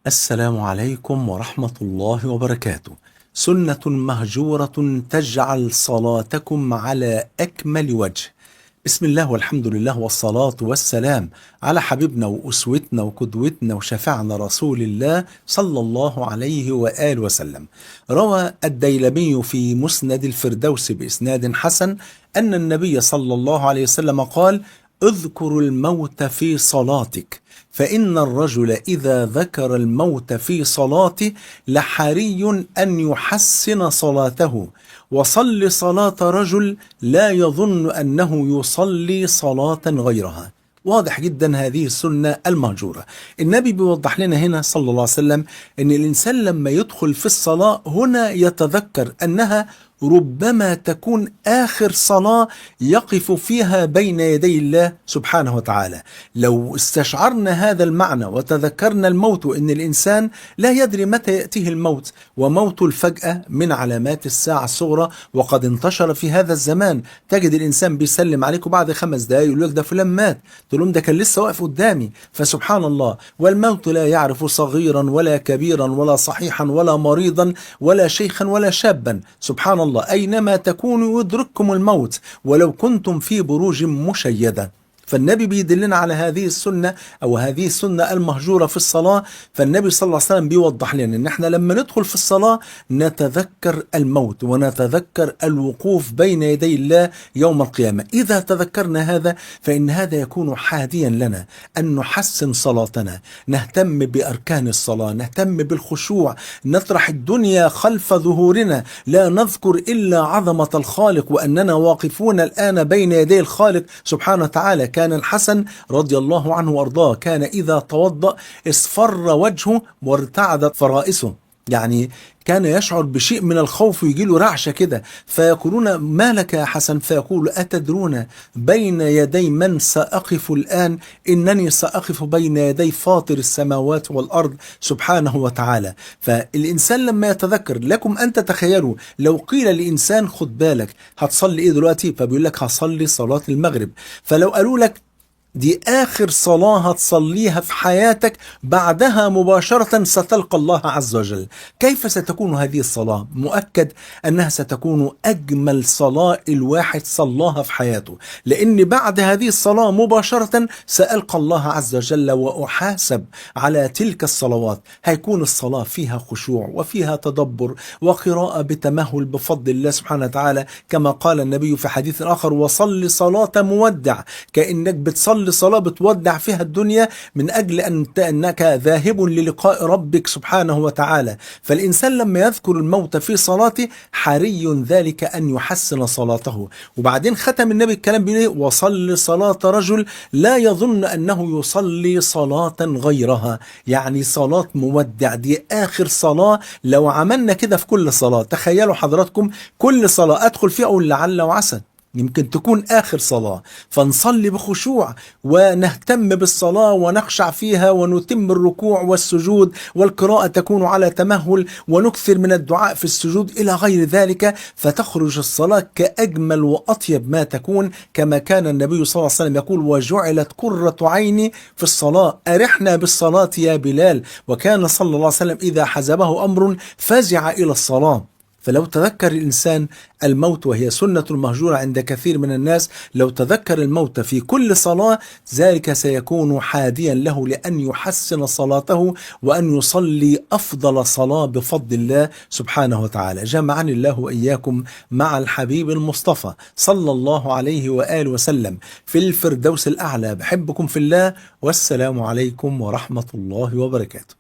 السلام عليكم ورحمة الله وبركاته. سنة مهجورة تجعل صلاتكم على أكمل وجه. بسم الله والحمد لله والصلاة والسلام على حبيبنا وأسوتنا وقدوتنا وشفعنا رسول الله صلى الله عليه وآله وسلم. روى الديلمي في مسند الفردوس بإسناد حسن أن النبي صلى الله عليه وسلم قال: اذكر الموت في صلاتك، فإن الرجل إذا ذكر الموت في صلاته لحري أن يحسن صلاته، وصل صلاة رجل لا يظن أنه يصلي صلاة غيرها. واضح جدا هذه السنة المهجورة. النبي بيوضح لنا هنا صلى الله عليه وسلم أن الإنسان لما يدخل في الصلاة هنا يتذكر أنها ربما تكون آخر صلاة يقف فيها بين يدي الله سبحانه وتعالى. لو استشعرنا هذا المعنى وتذكرنا الموت، وأن الإنسان لا يدري متى يأتيه الموت، وموت الفجأة من علامات الساعة الصغرى، وقد انتشر في هذا الزمان. تجد الإنسان بيسلم عليك وبعد 5 دقايق يقول لك ده فلان مات، تقول لهم ده كان لسه واقف قدامي. فسبحان الله، والموت لا يعرف صغيرا ولا كبيرا ولا صحيحا ولا مريضا ولا شيخا ولا شابا. سبحان الله، أينما تكونوا يدرككم الموت ولو كنتم في بروج مشيدة. فالنبي بيدلنا على هذه السنة أو هذه السنة المهجورة في الصلاة. فالنبي صلى الله عليه وسلم بيوضح لنا أن احنا لما ندخل في الصلاة نتذكر الموت ونتذكر الوقوف بين يدي الله يوم القيامة. إذا تذكرنا هذا فإن هذا يكون حاديا لنا أن نحسن صلاتنا، نهتم بأركان الصلاة، نهتم بالخشوع، نطرح الدنيا خلف ظهورنا، لا نذكر إلا عظمة الخالق وأننا واقفون الآن بين يدي الخالق سبحانه وتعالى. كان الحسن رضي الله عنه وارضاه كان إذا توضأ اصفر وجهه وارتعدت فرائسه، يعني كان يشعر بشيء من الخوف ويجي له رعشة كده. فيقولون: ما لك يا حسن؟ فيقول: أتدرون بين يدي من سأقف الآن؟ إنني سأقف بين يدي فاطر السماوات والأرض سبحانه وتعالى. فالإنسان لما يتذكر، لكم أن تتخيلوا لو قيل لإنسان: خد بالك هتصلي إيه دلوقتي؟ فبيقول لك: هصلي صلاة المغرب. فلو قالوا لك دي آخر صلاة هتصليها في حياتك، بعدها مباشرة ستلقى الله عز وجل، كيف ستكون هذه الصلاة؟ مؤكد أنها ستكون أجمل صلاة الواحد صلاها في حياته، لأن بعد هذه الصلاة مباشرة سألقى الله عز وجل وأحاسب على تلك الصلوات. هيكون الصلاة فيها خشوع وفيها تدبر وقراءة بتمهل بفضل الله سبحانه وتعالى، كما قال النبي في حديث آخر: وصل صلاة مودع، كأنك بتصلي صلاة بتودع فيها الدنيا من أجل أنك ذاهب للقاء ربك سبحانه وتعالى. فالإنسان لما يذكر الموت في صلاته حري ذلك أن يحسن صلاته. وبعدين ختم النبي الكلام بيه: وصل صلاة رجل لا يظن أنه يصلي صلاة غيرها، يعني صلاة مودع، دي آخر صلاة. لو عملنا كده في كل صلاة، تخيلوا حضراتكم كل صلاة أدخل فيها أقول لعل وعسى يمكن تكون آخر صلاة، فنصلي بخشوع ونهتم بالصلاة ونخشع فيها ونتم الركوع والسجود، والقراءة تكون على تمهل، ونكثر من الدعاء في السجود إلى غير ذلك، فتخرج الصلاة كأجمل وأطيب ما تكون، كما كان النبي صلى الله عليه وسلم يقول: وجعلت قرة عيني في الصلاة، أرحنا بالصلاة يا بلال. وكان صلى الله عليه وسلم إذا حزبه أمر فزع إلى الصلاة. فلو تذكر الإنسان الموت، وهي سنة مهجورة عند كثير من الناس، لو تذكر الموت في كل صلاة ذلك سيكون حاديا له لأن يحسن صلاته وأن يصلي أفضل صلاة بفضل الله سبحانه وتعالى. جمعني الله وإياكم مع الحبيب المصطفى صلى الله عليه وآله وسلم في الفردوس الأعلى. بحبكم في الله، والسلام عليكم ورحمة الله وبركاته.